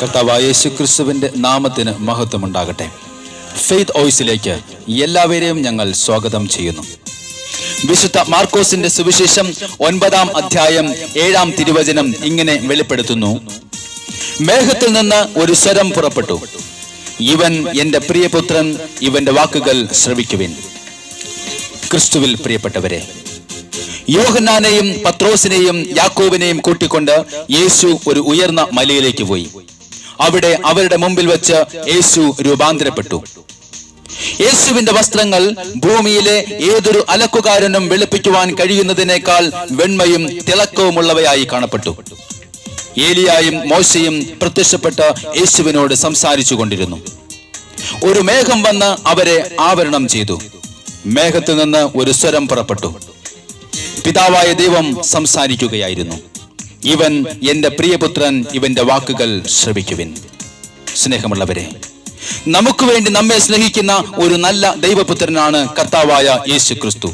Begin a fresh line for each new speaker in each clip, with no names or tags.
കർത്താവായ യേശുക്രിസ്തുവിന്റെ നാമത്തിന് മഹത്വമുണ്ടാകട്ടെ. ഫെയ്ത്ത് വോയിസിലേക്ക് എല്ലാവരെയും ഞങ്ങൾ സ്വാഗതം ചെയ്യുന്നു. വിശുദ്ധ മാർക്കോസിന്റെ സുവിശേഷം 9-ാം അധ്യായം 7-ാം തിരുവചനം ഇങ്ങനെ വെളിപ്പെടുത്തുന്നു: മേഘത്തിൽ നിന്ന് ഒരു സ്വരം പുറപ്പെട്ടു, ഇവൻ എന്റെ പ്രിയപുത്രൻ, ഇവന്റെ വാക്കുകൾ ശ്രവിക്കുവിൻ. ക്രിസ്തുവിൽ പ്രിയപ്പെട്ടവരെ, യോഹന്നാനെയും പത്രോസിനെയും യാക്കോബിനെയും കൂട്ടിക്കൊണ്ട് യേശു ഒരു ഉയർന്ന മലയിലേക്ക് പോയി. അവിടെ അവരുടെ മുമ്പിൽ വെച്ച് യേശു രൂപാന്തരപ്പെട്ടു. യേശുവിന്റെ വസ്ത്രങ്ങൾ ഭൂമിയിലെ ഏതൊരു അലക്കുകാരനും വെളുപ്പിക്കുവാൻ കഴിയുന്നതിനേക്കാൾ വെണ്മയും തിളക്കവുമുള്ളവയായി കാണപ്പെട്ടു. ഏലിയായും മോശയും പ്രത്യക്ഷപ്പെട്ട് യേശുവിനോട് സംസാരിച്ചു കൊണ്ടിരുന്നു. ഒരു മേഘം വന്ന് അവരെ ആവരണം ചെയ്തു. മേഘത്തിൽ നിന്ന് ഒരു സ്വരം പുറപ്പെട്ടു. പിതാവായ ദൈവം സംസാരിക്കുകയായിരുന്നു: ഇവൻ എന്റെ പ്രിയപുത്രൻ, ഇവന്റെ വാക്കുകൾ ശ്രവിക്കുവിൻ. സ്നേഹമുള്ളവരെ, നമുക്ക് വേണ്ടി നമ്മെ സ്നേഹിക്കുന്ന ഒരു നല്ല ദൈവപുത്രനാണ് കർത്താവായ യേശു ക്രിസ്തു.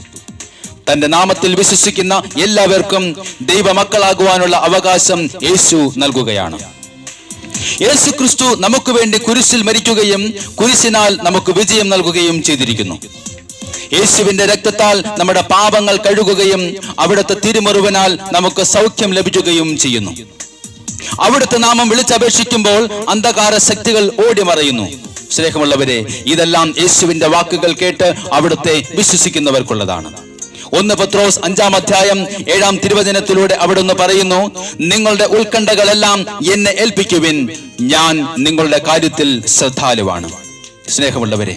തന്റെ നാമത്തിൽ വിശ്വസിക്കുന്ന എല്ലാവർക്കും ദൈവമക്കളാകുവാനുള്ള അവകാശം യേശു നൽകുകയാണ്. യേശു ക്രിസ്തു നമുക്ക് വേണ്ടി കുരിശിൽ മരിക്കുകയും കുരിശിനാൽ നമുക്ക് വിജയം നൽകുകയും ചെയ്തിരിക്കുന്നു. യേശുവിന്റെ രക്തത്താൽ നമ്മുടെ പാപങ്ങൾ കഴുകുകയും അവിടുത്തെ തിരുമുറിവിനാൽ നമുക്ക് സൗഖ്യം ലഭിക്കുകയും ചെയ്യുന്നു. അവിടുത്തെ നാമം വിളിച്ചപേക്ഷിക്കുമ്പോൾ അന്ധകാര ശക്തികൾ ഓടിമറയുന്നു. സ്നേഹമുള്ളവരെ, ഇതെല്ലാം യേശുവിന്റെ വാക്കുകൾ കേട്ട് അവിടുത്തെ വിശ്വസിക്കുന്നവർക്കുള്ളതാണ്. 1 പത്രോസ് 5-ാം അധ്യായം 7-ാം തിരുവചനത്തിലൂടെ അവിടുന്ന് പറയുന്നു: നിങ്ങളുടെ ഉത്കണ്ഠകളെല്ലാം എന്നെ ഏൽപ്പിക്കുവിൻ, ഞാൻ നിങ്ങളുടെ കാര്യത്തിൽ ശ്രദ്ധാലുവാണ്. സ്നേഹമുള്ളവരെ,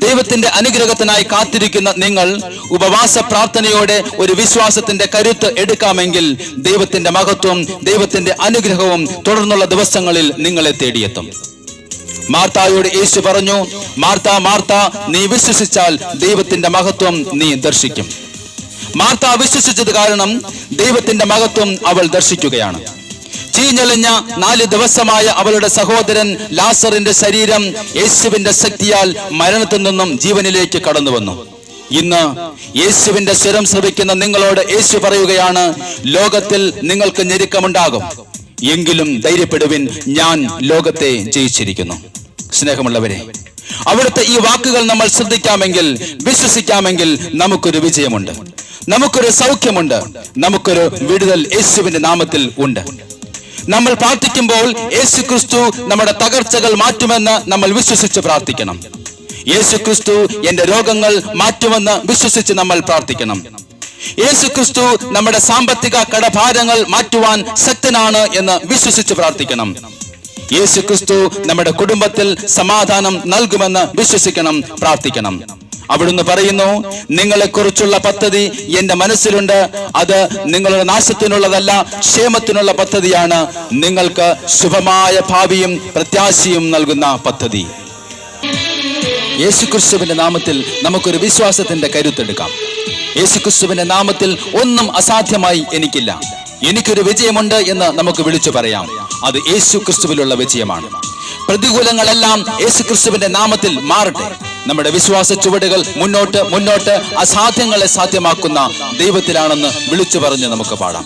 ദൈവത്തിന്റെ അനുഗ്രഹത്തിനായി കാത്തിരിക്കുന്ന നിങ്ങൾ ഉപവാസ പ്രാർത്ഥനയോടെ ഒരു വിശ്വാസത്തിന്റെ കരുത്ത് എടുക്കാമെങ്കിൽ ദൈവത്തിന്റെ മഹത്വം, ദൈവത്തിന്റെ അനുഗ്രഹവും തുടർന്നുള്ള ദിവസങ്ങളിൽ നിങ്ങളെ തേടിയെത്തും. മാർത്തായോട് യേശു പറഞ്ഞു: മാർത്ത, മാർത്ത, നീ വിശ്വസിച്ചാൽ ദൈവത്തിന്റെ മഹത്വം നീ ദർശിക്കും. മാർത്ത വിശ്വസിച്ചത് കാരണം ദൈവത്തിന്റെ മഹത്വം അവൾ ദർശിക്കുകയാണ്. ചീഞ്ഞളിഞ്ഞ 4 ദിവസമായ അവളുടെ സഹോദരൻ ലാസറിന്റെ ശരീരം യേശുവിന്റെ ശക്തിയാൽ മരണത്തിൽ നിന്നും ജീവനിലേക്ക് കടന്നു വന്നു. ഇന്ന് യേശുവിന്റെ സ്വരം ശ്രവിക്കുന്ന നിങ്ങളോട് യേശു പറയുകയാണ്: ലോകത്തിൽ നിങ്ങൾക്ക് ഞെരുക്കമുണ്ടാകും, എങ്കിലും ധൈര്യപ്പെടുവിൻ, ഞാൻ ലോകത്തെ ജയിച്ചിരിക്കുന്നു. സ്നേഹമുള്ളവരെ, അവിടുത്തെ ഈ വാക്കുകൾ നമ്മൾ ശ്രദ്ധിക്കാമെങ്കിൽ, വിശ്വസിക്കാമെങ്കിൽ നമുക്കൊരു വിജയമുണ്ട്, നമുക്കൊരു സൗഖ്യമുണ്ട്, നമുക്കൊരു വിടുതൽ യേശുവിന്റെ നാമത്തിൽ ഉണ്ട്. നമ്മൾ പ്രാർത്ഥിക്കുമ്പോൾ യേശു ക്രിസ്തു നമ്മുടെ തകർച്ചകൾ മാറ്റുമെന്ന് നമ്മൾ വിശ്വസിച്ച് പ്രാർത്ഥിക്കണം. യേശു ക്രിസ്തു എന്റെ രോഗങ്ങൾ മാറ്റുമെന്ന് വിശ്വസിച്ച് നമ്മൾ പ്രാർത്ഥിക്കണം. യേശു ക്രിസ്തു നമ്മുടെ സാമ്പത്തിക കടഭാരങ്ങൾ മാറ്റുവാൻ ശക്തനാണ് എന്ന് വിശ്വസിച്ച് പ്രാർത്ഥിക്കണം. യേശു ക്രിസ്തു നമ്മുടെ കുടുംബത്തിൽ സമാധാനം നൽകുമെന്ന് വിശ്വസിക്കണം, പ്രാർത്ഥിക്കണം. അവിടുന്ന് പറയുന്നു: നിങ്ങളെ കുറിച്ചുള്ള പദ്ധതി എന്റെ മനസ്സിലുണ്ട്, അത് നിങ്ങളുടെ നാശത്തിനുള്ളതല്ല, ക്ഷേമത്തിനുള്ള പദ്ധതിയാണ്, നിങ്ങൾക്ക് ശുഭമായ ഭാവിയും പ്രത്യാശയും നൽകുന്ന പദ്ധതി. യേശുക്രിസ്തുവിന്റെ നാമത്തിൽ നമുക്കൊരു വിശ്വാസത്തിന്റെ കരുത്തെടുക്കാം. യേശുക്രിസ്തുവിന്റെ നാമത്തിൽ ഒന്നും അസാധ്യമായി എനിക്കില്ല, എനിക്കൊരു വിജയമുണ്ട് എന്ന് നമുക്ക് വിളിച്ചു പറയാം. അത് യേശു ക്രിസ്തുവിലുള്ള വിജയമാണ്. പ്രതികൂലങ്ങളെല്ലാം യേശുക്രിസ്തുവിന്റെ നാമത്തിൽ മാറട്ടെ. നമ്മുടെ വിശ്വാസ ചുവടുകൾ മുന്നോട്ട് മുന്നോട്ട് അസാധ്യങ്ങളെ സാധ്യമാക്കുന്ന ദൈവത്തിലാണെന്ന് വിളിച്ചു പറഞ്ഞ് നമുക്ക് പാടാം.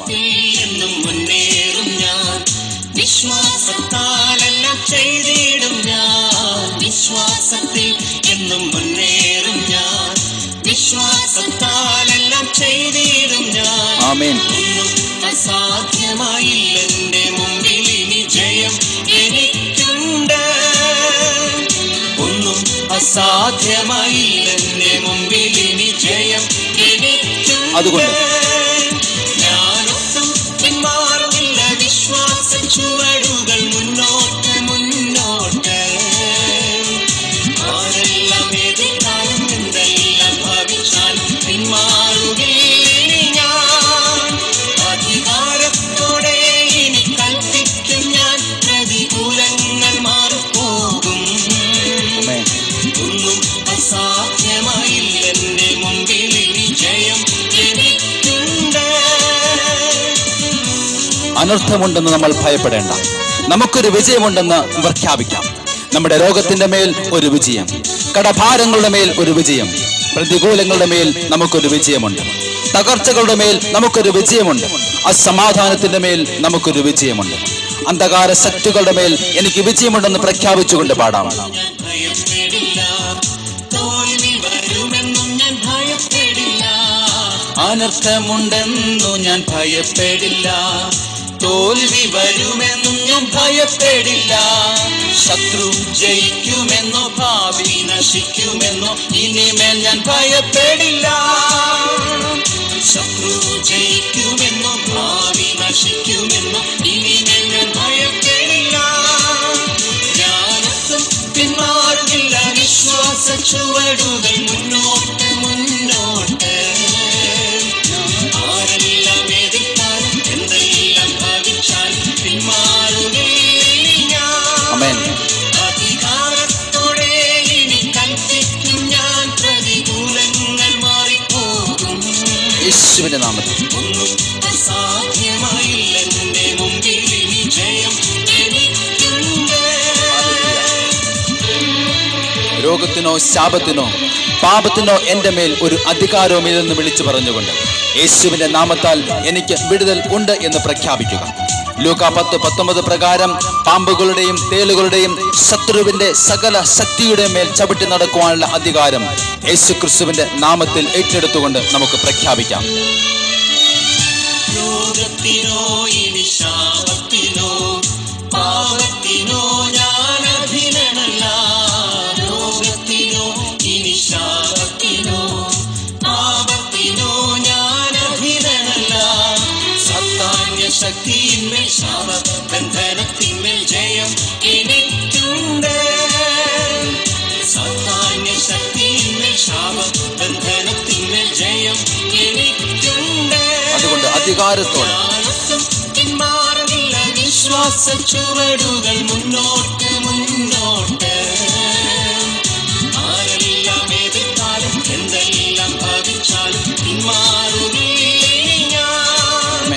ആമേൻ.
അസാധ്യമായില്ലെന്റെ മുമ്പിൽ ഇനി ജയം എനിക്കുണ്ട്. ഒന്നും അസാധ്യമായില്ലെന്റെ മുമ്പിൽ ഇനി ജയം എനിക്കുണ്ട്.
അതുകൊണ്ട്
ഞാനൊട്ടും പിന്മാറുന്നില്ല, വിശ്വാസ ചുവടുകൾ മുന്നോട്ട് മുന്നോട്ട്. ആരെല്ലാം എതിർത്താലും എന്തെല്ലാം ഭാവിച്ചാലും പിന്മാറുകയില്ല.
അനർത്ഥമുണ്ടെന്ന് നമ്മൾ ഭയപ്പെടേണ്ട. നമുക്കൊരു വിജയമുണ്ടെന്ന് പ്രഖ്യാപിക്കാം. നമ്മുടെ രോഗത്തിന്റെ മേൽ ഒരു വിജയം, കടഭാരങ്ങളുടെ മേൽ ഒരു വിജയം, പ്രതികൂലങ്ങളുടെ മേൽ നമുക്കൊരു വിജയമുണ്ട്, തകർച്ചകളുടെ മേൽ നമുക്കൊരു വിജയമുണ്ട്, അസമാധാനത്തിന്റെ മേൽ നമുക്കൊരു വിജയമുണ്ട്. അന്ധകാര ശക്തികളുടെ മേൽ എനിക്ക് വിജയമുണ്ടെന്ന് പ്രഖ്യാപിച്ചുകൊണ്ട് പാടാം.
ഞാൻ ഭയപ്പെടില്ല, തോൽവി വരുമെന്നും ഞാൻ ഭയപ്പെടില്ല. അനർത്ഥമുണ്ടെന്നു ഞാൻ ഭയപ്പെടില്ല, തോൽവി വരുമെന്നും ഞാൻ ഭയപ്പെടില്ല. ശത്രു ജയിക്കുമെന്നോ ഭാവി നശിക്കുമെന്നോ ഇനിമേൽ ഞാൻ ഭയപ്പെടില്ല. ശത്രു ജയിക്കുമെന്നോ ഭാവി നശിക്കുമെന്നോ ഇനിമേൽ ഞാൻ ഭയപ്പെടില്ല. ഞാനൊട്ടും പിന്മാറുന്നില്ല, വിശ്വാസ ചുവടുകൾ മുന്നോട്ട് മുന്നോട്ട്. ആരെല്ലാം എതിർത്താലും എന്തെല്ലാം ഭാവിച്ചാലും പിന്മാറുകയില്ല ഞാൻ. അധികാരത്തോടെ ഇനി കൽപ്പിക്കും ഞാൻ, പ്രതികൂലങ്ങൾ മാറിപ്പോകും.
യേശുവിന്റെ നാമത്തിൽ
ഒന്നും അസാധ്യമായില്ല എന്റെ മുമ്പിൽ, ഇനി ജയം എനിക്കുണ്ട്.
രോഗത്തിനോ ശാപത്തിനോ പാപത്തിനോ എന്റെ മേൽ ഒരു അധികാരവുമില്ലെന്ന് വിളിച്ചു പറഞ്ഞുകൊണ്ട് യേശുവിന്റെ നാമത്താൽ എനിക്ക് വിടുതൽ ഉണ്ട് എന്ന് പ്രഖ്യാപിക്കുക. ലൂക്ക 10:19 പ്രകാരം പാമ്പുകളുടെയും തേളുകളുടെയും ശത്രുവിന്റെ സകല ശക്തിയുടെ മേൽ ചവിട്ടി നടക്കുവാനുള്ള അധികാരം യേശുക്രിസ്തുവിന്റെ നാമത്തിൽ ഏറ്റെടുത്തുകൊണ്ട് നമുക്ക് പ്രഖ്യാപിക്കാം.
രോഗത്തിനോ ഇനി ശാപത്തിനോ പാപത്തിനോ ഞാൻ അധീനനല്ല. രോഗത്തിനോ ഇനി ശാപത്തിനോ പാപത്തിനോ ഞാൻ അധീനനല്ല. സാത്താന്യ ശക്തിയിന്മേൽ ശാപബന്ധനത്തിന്മേൽ ജയം എനിക്കുണ്ട്. സാത്താന്യ ശക്തിയിന്മേൽ ശാപബന്ധനത്തിന്മേൽ ജയം എനിക്കുണ്ട്.
അതുകൊണ്ട് അധികാരത്തോടെ
പിന്മാറുന്നില്ല, വിശ്വാസ ചുവടുകൾ മുന്നോട്ട് മുന്നോട്ട്. ആരെല്ലാം എതിർത്താലും എന്തെല്ലാം ഭാവിച്ചാലും പിന്മാറുകയില്ല ഞാൻ.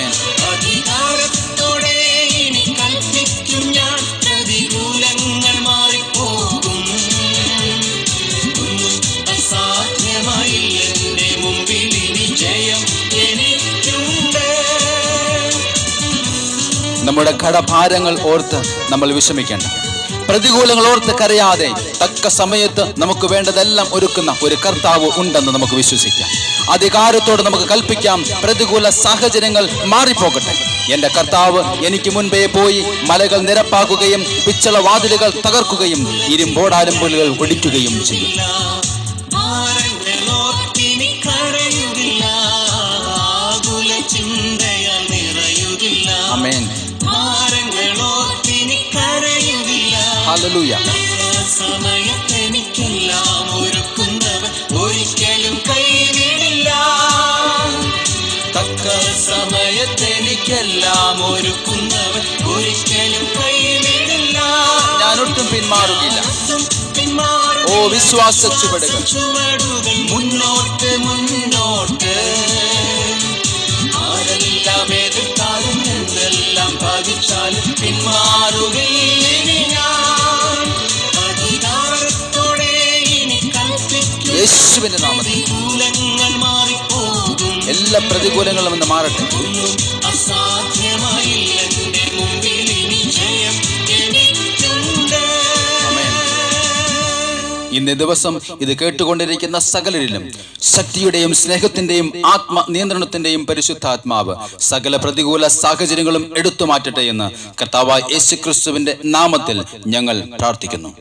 അധികാരത്തോടെ ഇനി കൽപ്പിക്കും ഞാൻ, പ്രതികൂലങ്ങൾ മാറിപ്പോകും. ഒന്നും അസാധ്യമായില്ല എന്റെ മുമ്പിൽ, ഇനി ജയം എനിക്കുണ്ട്.
നമ്മുടെ കടഭാരങ്ങൾ ഓർത്ത് നമ്മൾ വിഷമിക്കേണ്ട, പ്രതികൂലങ്ങൾ ഓർത്ത് കരയാതെ തക്ക സമയത്ത് നമുക്ക് വേണ്ടതെല്ലാം ഒരുക്കുന്ന ഒരു കർത്താവ് ഉണ്ടെന്ന് നമുക്ക് വിശ്വസിക്കാം. അധികാരത്തോടെ നമുക്ക് കൽപ്പിക്കാം, പ്രതികൂല സാഹചര്യങ്ങൾ മാറിപ്പോകട്ടെ. എന്റെ കർത്താവ് എനിക്ക് മുൻപേ പോയി മലകൾ നിരപ്പാക്കുകയും പിച്ചള വാതിലുകൾ തകർക്കുകയും ഇരുമ്പോടാലുമ്പുലുകൾ ഒടിക്കുകയും ചെയ്യും.
ഭാരങ്ങളോർത്തിനി കരയുകില്ല, ആകുല ചിന്തയാൽ നിറയുകില്ല.
ആമേൻ.
ഭാരങ്ങളോർത്തിനി കരയുകില്ല.
ഹല്ലേലൂയ.
സമയത്തെനിക്കെല്ലാം ഒരുക്കുന്നവൻ ഒരിക്കലും കൈവിടില്ല. തക്ക സമയത്തെനിക്കെല്ലാം ഒരുക്കുന്നവൻ ഒരിക്കലും കൈവിടില്ല.
ഞാനൊട്ടും പിന്മാറുകയില്ല.
പിന്മാറും
ഓ വിശ്വാസ ചുവടുകൾ
മുന്നോട്ട് മുന്നോട്ട്. ആരെല്ലാം എതിർത്താലും എന്തെല്ലാം ഭാവിച്ചാലും പിന്മാറുകയില്ല ഞാൻ. അധികാരത്തോടെ ഇനി കൽപ്പിക്കും,
യേശുവിന്റെ നാമത്തിൽ
പ്രതികൂലങ്ങൾ മാറിപ്പോകും.
എല്ലാ പ്രതികൂലങ്ങളും ഇന്ന് മാറട്ടെ.
ഒന്നും അസാധ്യമായില്ല എന്റെ മുമ്പിൽ, ഇനി ജയം എനിക്കുണ്ട്.
ഇന്നേ ദിവസം ഇത് കേട്ടുകൊണ്ടിരിക്കുന്ന സകലരിലും ശക്തിയുടെയും സ്നേഹത്തിന്റെയും ആത്മനിയന്ത്രണത്തിന്റെയും പരിശുദ്ധാത്മാവ് സകല പ്രതികൂല സാഹചര്യങ്ങളും എടുത്തു മാറ്റട്ടെ എന്ന് കർത്താവായ യേശുക്രിസ്തുവിന്റെ നാമത്തിൽ ഞങ്ങൾ പ്രാർത്ഥിക്കുന്നു.